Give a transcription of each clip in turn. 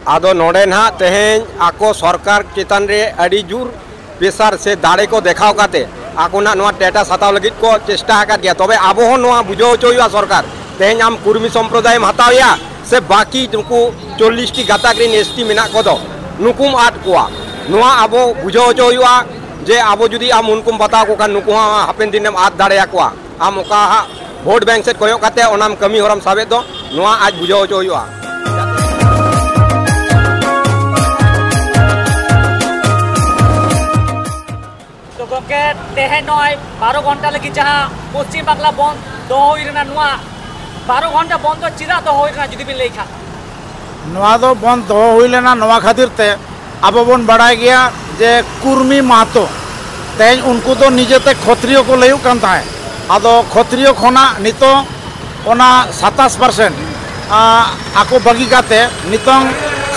आदो नोडे ना तेहें आको सरकार चितान रे अड़ी जुर प्रेसार से दाड़े को देखाव काते आको ना नोआ टेटा सताव लगित को चेष्टा हका गया तबे आबो हो नोआ बुझो चोयुआ सरकार तेहें आम कुर्मी संप्रदाय हतावया से बाकी नुकु 40 टी गाताग्रीन एसटी मेना कोदो नुकुम आट कोआ नोआ आबो बुझो चोयुआ जे आबो जुदी आम उनकुम बताव को कान नुकु हापेन दिनेम आट दाड़ेया कोआ आम ओका भोट बैंक से कोयो काते ओनाम कमी होरम साबे दो नोआ आज बुझो चोयुआ तेहे नय 12 घंटा लगी जहाँ पश्चिम बांगला बंद दोना 12 घंटा बंद चिदा दोना जुदी बिन लेखा दो बंद दोना खातिर ते अब बन बड़ा गया जे कुर्मी महतो तेज उनको तो निजेते क्षत्रिय को लयु कान ताहे आदो क्षत्रिय खोना नितो ओना 27% आको बगी काते नितों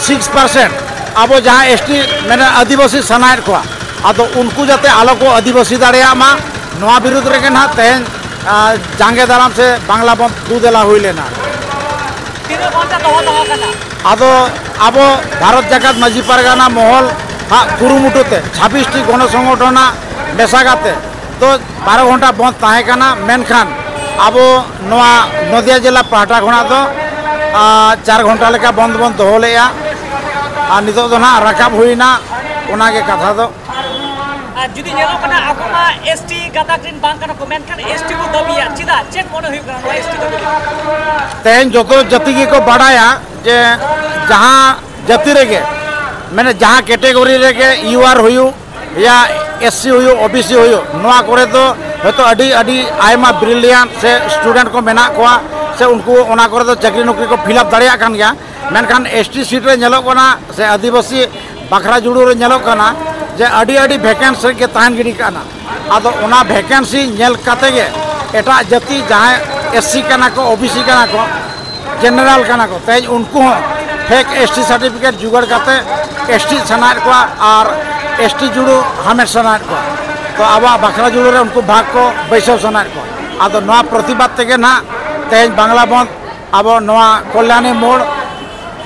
6% अब जहाँ एसटी मैंने आदिवासी सनायर को आदो उनको जाते आलो को आदिवासी दाड़िया मा नोआ विरुद्ध रे ना तेन जांगे दाराम से बांग्ला बंद दुदेला हुई लेना आदो अब भारत जाकात माजी पारगाना महल कुरुमुटुते 26 टी गण संगठना मेसागाते तो 12 घंटा बंद ताहे काना मेनखान अब नोआ नदिया जिला पाहटा खना तो 4 घंटा लेका बंद बंद दोहो लेया आ नितो दो ना राकाब हुईना ओनागे कथा दो जुदी नेलो कना आकोमा एसटी गाताग्रीन बांग कना को मेनखान एसटी को दबिया चिदा चेक मोने हुई कना एसटी दबिया तेन जोतो जति की को बढ़ाया जे जहां जति रेगे मैंने जहां कैटेगरी रेगे यूआर हुयु या एससी हुयु ओबीसी हुयु नोआ करे तो हतो अडी अडी आयमा ब्रिलियंट से स्टूडेंट को मेना कोआ से उनको ओना करे तो चाकरी नौकरी को फिलअप दाड़िया कान गया मेनखान एसटी सीट रे नेलो कना से आदिवासी बाखरा जुड़ू रे नेलो कना जे अड़ी अड़ी वैकेंसी के तहन गिरी काना आदो ओना वैकेंसी नेल काते गे एटा जाति जहां एससी काना को ओबीसी काना को जनरल काना को तेज उनको फेक एसटी सर्टिफिकेट जुगाड़ काते एसटी सनार को और एसटी जुड़ू हमें सनार को तो अब बाखरा जुड़ू रे उनको भाग को बैसव सनार को आदो नोआ प्रतिबाद तेगे ना तेज बांग्ला बंद अब नोआ कल्याणी मोड़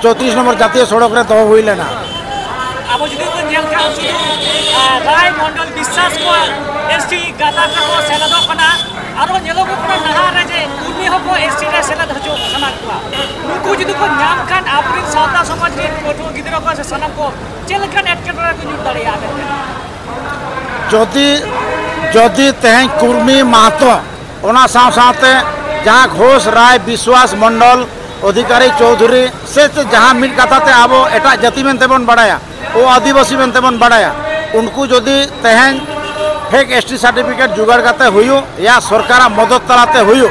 34 नंबर जातीय सड़क रे दो हुई लेना अब जुदी को नेल का राय मंडल विश्वास को एसटी गाताग्रीन को सेलद कना आरो नेलो को कना नहा रे जे कुर्मी हो को एसटी रे सेलद हजो सना को नुकु जुदी को नाम खान आपुरिन सावता समाज रे कोटो गिदरो को से सनम को चेलखान एटकेटरा को जुड़ दाड़िया जदि जदि तें कुर्मी महतो ओना साव सावते जहाँ घोष राय विश्वास मंडल अधिकारी चौधरी से जहाँ मिल कथाते अब एटा जाति मेनते बन बढ़ाया वो आदिवासी मेनते बन बढ़ाया उनको जदि तेहन फेक एसटी सर्टिफिकेट जुगाड़ करते हुई या सरकार मदद तलाते हुई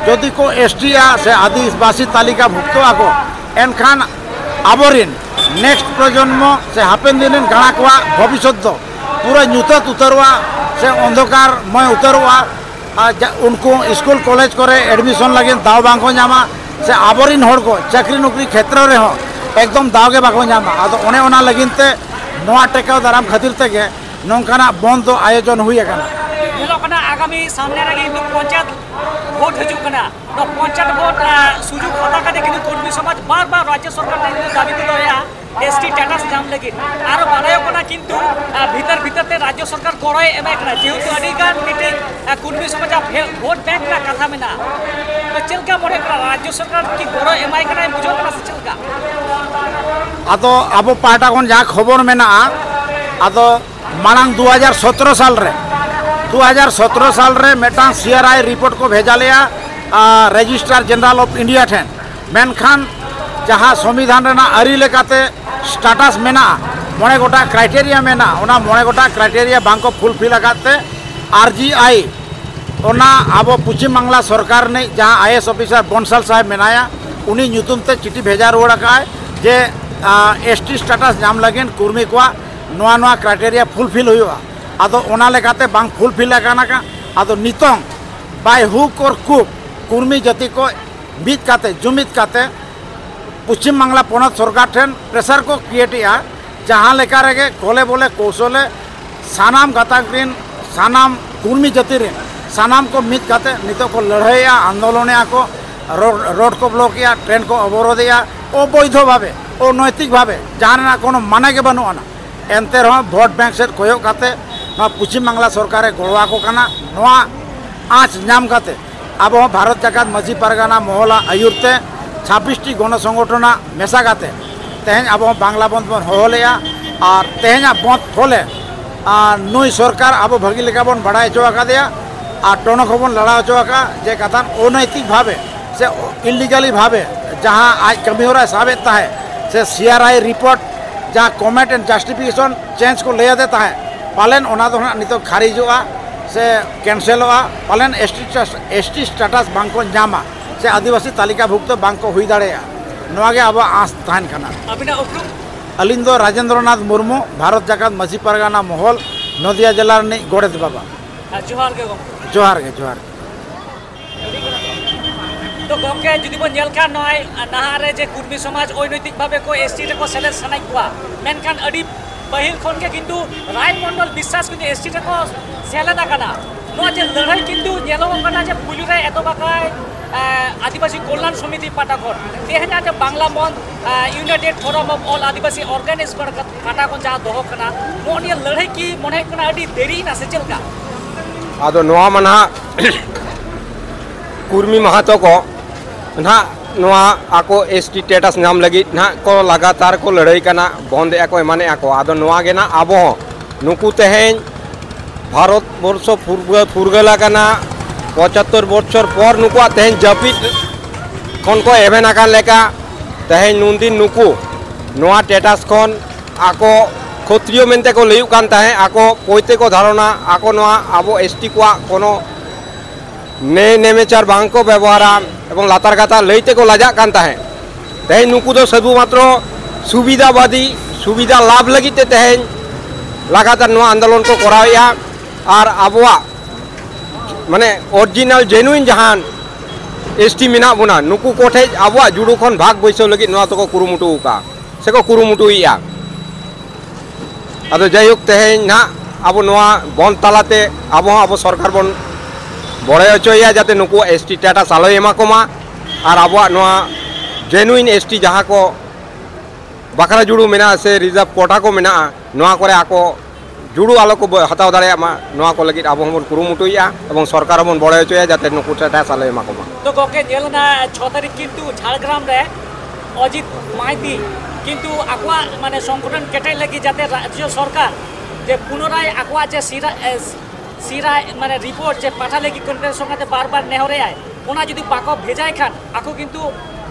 जदि को एसटी या से आदिवासी तालिका भुक्त आको एनखान आबरिन नेक्स्ट प्रजन्म से हापेन दिन गाणा को भविष्य पूरा न्यूतत उतरवा से अंधकार मय उतरवा उनको स्कूल कॉलेज करे एडमिशन लगे दाव बांको नामा से आबरिन होड़ को चाकरी नौकरी क्षेत्र रे हो एकदम दाव के बाको नामा आदो ओने ओना लगिनते नोआ टेकाव दाराम खातिर तेगे नोंकाना बंद तो आयोजन हुई है आगामी सामने रे पंचायत भोट हजू कना तो पंचायत भोट सुजुग खाता काटे किन्तु कुर्मी समाज बार बार राज्य सरकार ने दाबी को दोया एसटी स्टेटस जाम लगे आरो बानायो कना किन्तु भीतर भीतर ते राज्य सरकार गड़य एमाय कना जेहेतु अडिगान मिटे कुर्मी समाज भोट बैंक रा कथा मेना तो चलका मोरे कना राज्य सरकार की गड़य एमाय कना बुझो कना से चलका आदो अब पाटा कोन जा खबर मेना आदो मांग 2017 साल रे 2017 साल रे मेटा सीआरआई रिपोर्ट को भेजा लिया रजिस्ट्रार जनरल ऑफ इंडिया ठेन मेनखान जहाँ संविधान रेना आरी लेकाते स्टेटस मेना मोने गोटा क्राइटेरिया मेना ओना मोने गोटा क्राइटेरिया बांको फुलफिल आकाते आरजीआई ओना अब पश्चिम बांग्ला सरकार ने जहाँ आईएएस ऑफिसर बंसल साहेब मेनाया उनी ᱧᱩᱛᱩᱢ ते चिट्ठी भेजा रुआड़ का जे एसटी स्टेटस नाम लगिन कुर्मी को नोआ नोआ क्राइटेरिया फुलफिल हुआ आदो ओना लेकाते बांग फुलफिल आकाना का आदो नितोंग बाय हुक और कुक कुर्मी जाति को बीत काते जुमित काते पश्चिम बांग्ला पनत सरकार ठेन प्रेसार को क्रिएटिया जहाँ लेका रेगे कोले बोले कौशले सानाम गाताग्रीन सानाम कुर्मी जाति रे सानाम को मित काते नितो को लड़ाइया आंदोलन को रोड को ब्लॉक या ट्रेन को अवरोध या अवैध भावे अनैतिक भावे जहाँ कोनो माने के बनुआ ना एनते रहो भोट बैंक से कोयोग काते पश्चिम बांग्ला सरकारे गड़वा को काना नोआ आँच नाम काते अब भारत जाकात मजी पारगाना मोहला आयुरते 26टी गण संगठना मेसा काते तेहें अब बांग्ला बंद बन होलेया और तेहें बंद फले नुई सरकार अब भगी लेका बन बढ़ाई चोकादिया और टनक बन लड़ा चोका जे कथान अनैतिक भावे से इलिगाली भावे जहाँ आज कमी हो रहा है साबित है से CRI रिपोर्ट जहाँ कमेंट एंड जस्टिफिकेशन चेंज को ले देता है पालन ओना दो नित खारिजोगा से कैंसलोगा पालन ST स्टेटस बांग को नामा से आदिवासी तालिकाभुक्त बांग को हुई दाड़ेगा नोगे अब आस तहन खाना अलिंग दो राजेंद्रनाथ मुर्मू भारत जाकात मजी पारगाना मोहल नदिया जिला रे गोड़ेत बाबा जोहार के जोहार के जोहार तो गमके जुदी बन जेलका नय नहारे जे कुर्मी समाज अनैतिक भावे को ST रे को सेलेक्ट सनाई कुआ मेनखान अडी पहिल खन के किंतु राय मंडल विश्वास किंतु ST रे को सेलेदा कना नो जे लड़ाई किंतु जेलो कना जे पुलु रे एतो बाकाय आदिवासी कल्याण समिति पाटाकोन तेहना जे बांग्ला मन united forum of all Adivasi organise पाटाकोन जा दोहो कना मोनिया लड़ाई की मने कना अडी देरी ना से चलका आदो नोआ मना कुर्मी महतो को ना नोआ आको ST स्टेटस नाम लगी ना को लगातार को लड़ाई करना बंद को माने आको आदो नोआ गे ना अब नुकु तेहें भारत वर्ष फुरगला करना 75 बछर पर नुकु तेहें जपित खन को एवेन आकान लेका तेहें नुनदिन नुकु नोआ स्टेटस खन आको क्षत्रिय मेनते को लयुक कान ताहे आको पोइते को धारणा आको नोआ आबो ST को कोनो ने नेमेचार बांग को व्यवहारा एवं लातार गाता लईते को लाजा कान ताहे तेहें नुकु दो सदु मात्र सुविधावादी सुविधा लाभ लगी तेहें लगातार नोआ आंदोलन को कराया और आबोआ माने ओरिजिनल जेनुइन जहान ST मेना बुना नुकु कोठे आबोआ जुड़ू खन भाग बैसो लगी नोआ तो को कुरुमुटु का से को कुरुमुटुइया अदो जायक तेहें ना अब नोआ बन तालाते अब सरकार बन बड़े अचोया जाते नुकु ST स्टेटस आलो एमा कोमा और अब नोआ जेनुइन ST जहाँ को बकरा जुड़ू मेना से रिजर्व कोटा को मेना नोआ करे आको जुड़ू आलो को हताव दाड़े मा नोआ को लगी अब हम कुरुमुटुया एवं सरकार बन बड़े अचोया जाते नुकु स्टेटस आलो एमा कोमा तो गोके जेलना 6 तारीख किंतु झाड़ग्राम रे अजित माइती किंतु आकुआ माने संगठन केटे लगी जाते राज्य सरकार जे पुनराय आकुआ जे सीरा माने रिपोर्ट जे पाठा लगी कंट्रोल संगाते बार-बार नेहरे आय ओना जदि बाको भेजाय खान आको किंतु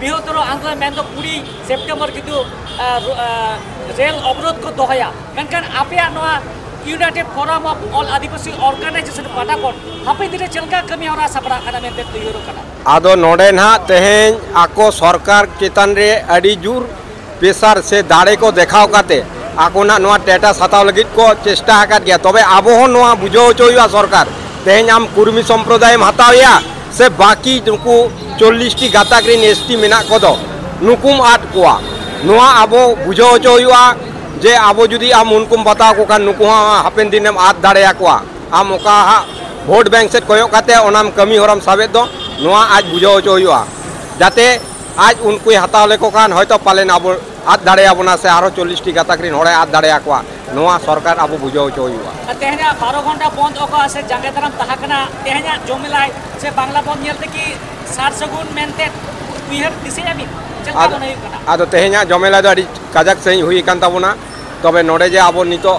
बृहत्तर आंदोलन मेन 20 सेप्टेम्बर किंतु रेल अवरोध को दोहया मेनखान आपे नोआ united forum of all Adivasi organisation पाटाकोन हापे दिरे चलका कमी होरा सापड़ा खाना मेनते तैयार कना आदो नोडे ना तेहें आको सरकार चेतन रे अडी जुर प्रेसार से दाड़े को देखाव काते आकोना नोआ स्टेटस हताव लगित को चेष्टा आकात गया तबे आबो हो नोआ बुझो होचोया सरकार तेहें आम कुर्मी संप्रदाय हतावया से बाकी नुकु 40टी गाताग्रीन ST मेना कोदो नुकुम आट कोआ नोआ आबो बुझो होचोया जे आबो जुदी आम उनकुम बताव को खान नुकु हापेन दिनेम आट दाड़ेया कोआ आम ओका भोट बैंक से कोयो काते ओनाम कमी होरम साबेत दो नोआ आज बुझो होचोया जाते आज उनको हताव लेको खान हयतो पालेन आबो आद दाड़ेया बना से आरो 40टी गाताग्रीन होड़े आद दाड़ेया कोआ नोआ सरकार आबो बुझो होचोया तेहना 12 घंटा बंद ओका से जांगे तरम तहाकना तेहना जमिलाय से बांग्ला बंद नेलते की सार सगुन मेनते उइहर दिसेयामी चलका बनई कना आदो तेहना जमेला दो अडी काजाक सही हुई कान ताबोना तबे नोडे जे आबो नितो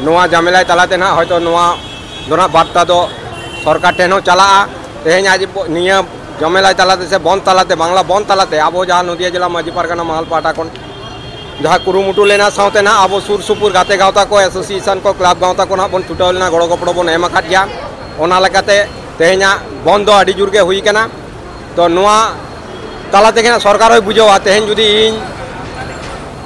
नोआ जमेला तालाते ना हयतो नोआ दोना बार्ता दो सरकार टेनो चला तेहना आज निया जमेला तालाते से बंद तालाते बांग्ला बंद तालाते आबो जहाँ नदिया जिला मजी पारगाना महल पाटाकोन जहाँ कुरुमुटु लेना सावते ना आबो सुर सुपुर गाते गावता को एसोसिएशन को क्लब गावता को ना बन छुटाव लेना गड़ो गपड़ो बन एम आकाद गया ओना लेकाते तेहेना बंद दो अडी जुर गे हुई कना तो नोआ तालाते के सरकार होय बुझावा तेहेन जुदी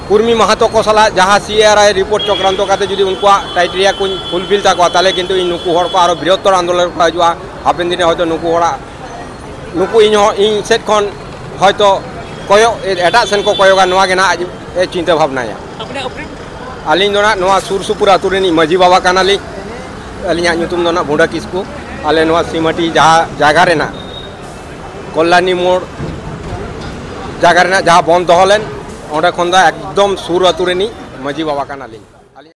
कुर्मी महतो को सला जहाँ CRI रिपोर्ट चक्रांत काते जुदी उनको क्राइटेरिया को फुलफिल ताको ताले किंतु इन नुकु हर को आरो बृहत्तर आंदोलन को हजुआ हापेन दिने हयतो नुकु हरा नुकु इन सेट खन हयतो कोयो एटा सेन को कोयोगा नोआ गेना आज ए चिंता भावनाया अलिंग दोना नोआ सुर सुपुर आतु रेनी मजी बाबा कानाली अलिंगा नुतुम दोना बुंडा किस्कु आले नोआ सीमटी जहाँ जागा रेना कल्याणी मोड़ जागा रेना जहाँ बंद दोहलेन ᱚᱸᱰᱮ ᱠᱷᱚᱱ ᱫᱚ ᱮᱠᱫᱚᱢ ᱥᱩᱨ ᱟᱹᱛᱩ ᱨᱤᱱᱤᱡ ᱢᱟᱹᱡᱷᱤ ᱵᱟᱵᱟ ᱠᱟᱱᱟᱞᱤᱧ।